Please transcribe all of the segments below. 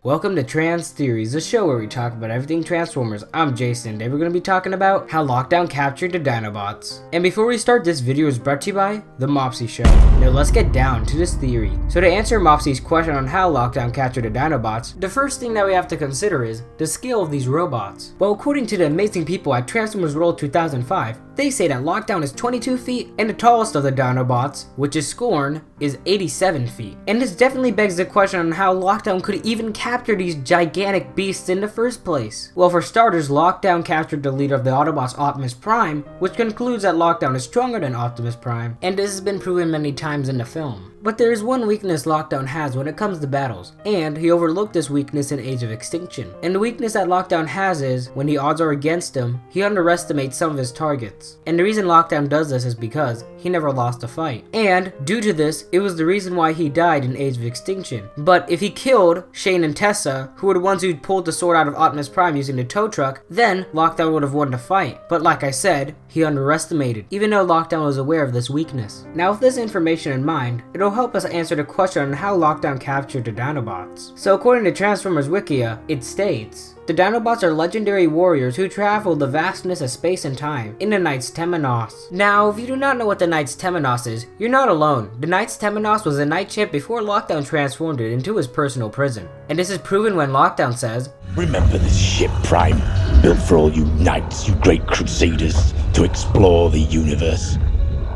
Welcome to Trans Theories, the show where we talk about everything Transformers. I'm Jason. Today we're going to be talking about how Lockdown captured the Dinobots. And before we start, this video is brought to you by The Mopsy Show. Now let's get down to this theory. So to answer Mopsy's question on how Lockdown captured the Dinobots, the first thing that we have to consider is the scale of these robots. Well, according to the amazing people at Transformers World 2005, they say that Lockdown is 22 feet and the tallest of the Dinobots, which is Scorn, is 87 feet. And this definitely begs the question on how Lockdown could even capture these gigantic beasts in the first place. Well, for starters, Lockdown captured the leader of the Autobots, Optimus Prime, which concludes that Lockdown is stronger than Optimus Prime, and this has been proven many times in the film. But there is one weakness Lockdown has when it comes to battles, and he overlooked this weakness in Age of Extinction. And the weakness that Lockdown has is, when the odds are against him, he underestimates some of his targets. And the reason Lockdown does this is because he never lost a fight. And due to this, it was the reason why he died in Age of Extinction. But if he killed Shane and Tessa, who were the ones who pulled the sword out of Optimus Prime using the tow truck, then Lockdown would have won the fight. But like I said, he underestimated, even though Lockdown was aware of this weakness. Now with this information in mind, it'll help us answer the question on how Lockdown captured the Dinobots. So according to Transformers Wikia, it states, the Dinobots are legendary warriors who travel the vastness of space and time in the Knights Temenos. Now, if you do not know what the Knights Temenos is, you're not alone. The Knights Temenos was a night ship before Lockdown transformed it into his personal prison. And this is proven when Lockdown says, remember this ship, Prime, built for all you knights, you great crusaders, to explore the universe.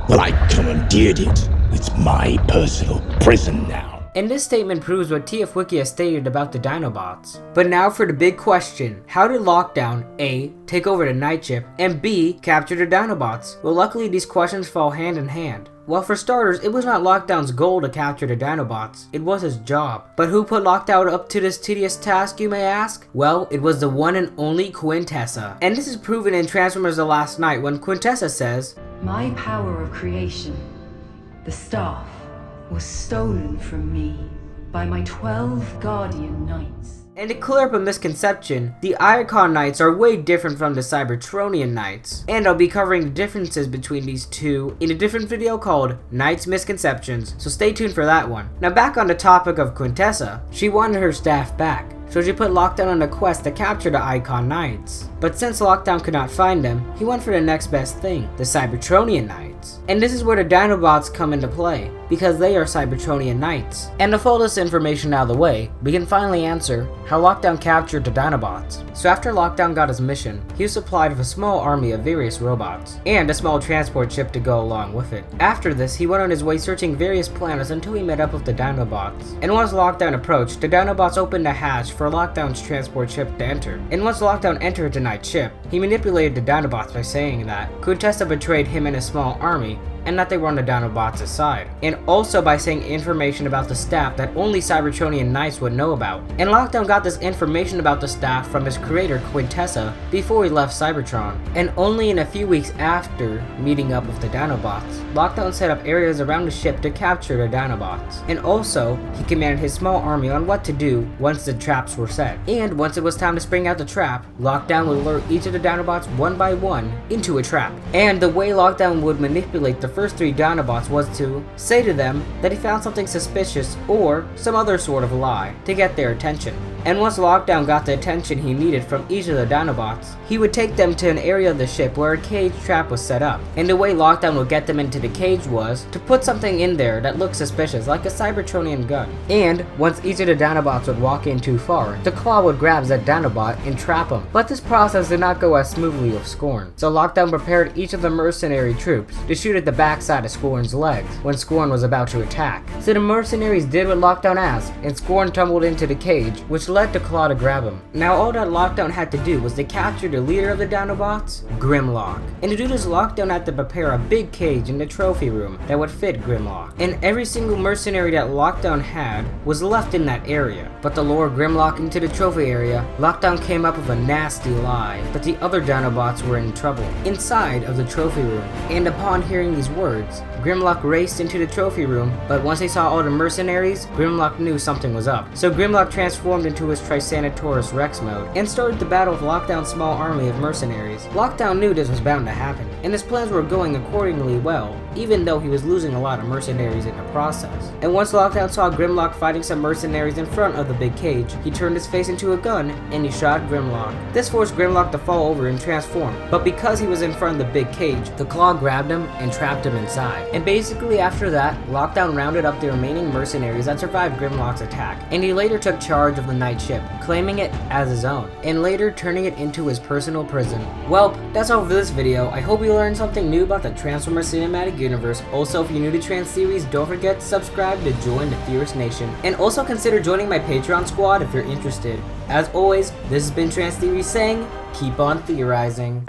Well, I commandeered it. It's my personal prison now. And this statement proves what TF Wikia stated about the Dinobots. But now for the big question, how did Lockdown A. take over the night ship, and B. capture the Dinobots? Well, luckily these questions fall hand in hand. Well, for starters, it was not Lockdown's goal to capture the Dinobots, it was his job. But who put Lockdown up to this tedious task, you may ask? Well, it was the one and only Quintessa. And this is proven in Transformers The Last Knight when Quintessa says, my power of creation, the staff, was stolen from me by my 12 guardian knights. And to clear up a misconception, the Icon Knights are way different from the Cybertronian Knights. And I'll be covering the differences between these two in a different video called Knights Misconceptions, so stay tuned for that one. Now back on the topic of Quintessa, she wanted her staff back, so she put Lockdown on a quest to capture the Icon Knights. But since Lockdown could not find them, he went for the next best thing, the Cybertronian Knights. And this is where the Dinobots come into play, because they are Cybertronian Knights. And to fold this information out of the way, we can finally answer how Lockdown captured the Dinobots. So after Lockdown got his mission, he was supplied with a small army of various robots, and a small transport ship to go along with it. After this, he went on his way searching various planets until he met up with the Dinobots. And once Lockdown approached, the Dinobots opened a hatch for Lockdown's transport ship to enter. And once Lockdown entered the night ship, he manipulated the Dinobots by saying that Quintessa betrayed him and his small army, and that they were on the Dinobots' side. And also by saying information about the staff that only Cybertronian Knights would know about. And Lockdown got this information about the staff from his creator Quintessa before he left Cybertron. And only in a few weeks after meeting up with the Dinobots, Lockdown set up areas around the ship to capture the Dinobots. And also, he commanded his small army on what to do once the traps were set. And once it was time to spring out the trap, Lockdown would lure each of the Dinobots one by one into a trap. And the way Lockdown would manipulate the first 3 Dinobots was to say to them that he found something suspicious or some other sort of lie to get their attention. And once Lockdown got the attention he needed from each of the Dinobots, he would take them to an area of the ship where a cage trap was set up. And the way Lockdown would get them into the cage was to put something in there that looked suspicious, like a Cybertronian gun. And once each of the Dinobots would walk in too far, the claw would grab that Dinobot and trap him. But this process did not go as smoothly with Scorn. So Lockdown prepared each of the mercenary troops to shoot at the backside of Scorn's legs when Scorn was about to attack. So the mercenaries did what Lockdown asked, and Scorn tumbled into the cage, which led the claw to grab him. Now all that Lockdown had to do was to capture the leader of the Dinobots, Grimlock. And to do this, Lockdown had to prepare a big cage in the trophy room that would fit Grimlock. And every single mercenary that Lockdown had was left in that area. But to lure Grimlock into the trophy area, Lockdown came up with a nasty lie that the other Dinobots were in trouble inside of the trophy room. And upon hearing these words, Grimlock raced into the trophy room, but once he saw all the mercenaries, Grimlock knew something was up. So Grimlock transformed into into his Triceratops Rex mode and started to battle with Lockdown's small army of mercenaries. Lockdown knew this was bound to happen, and his plans were going accordingly well, even though he was losing a lot of mercenaries in the process. And once Lockdown saw Grimlock fighting some mercenaries in front of the big cage, he turned his face into a gun and he shot Grimlock. This forced Grimlock to fall over and transform, but because he was in front of the big cage, the Claw grabbed him and trapped him inside. And basically after that, Lockdown rounded up the remaining mercenaries that survived Grimlock's attack, and he later took charge of the night ship, claiming it as his own, and later turning it into his personal prison. Well, that's all for this video. I hope you learned something new about the Transformers Cinematic Universe. Also, if you're new to Trans series, don't forget to subscribe to join the Theorist Nation, and also consider joining my Patreon squad if you're interested. As always, this has been Trans Theory saying, keep on theorizing.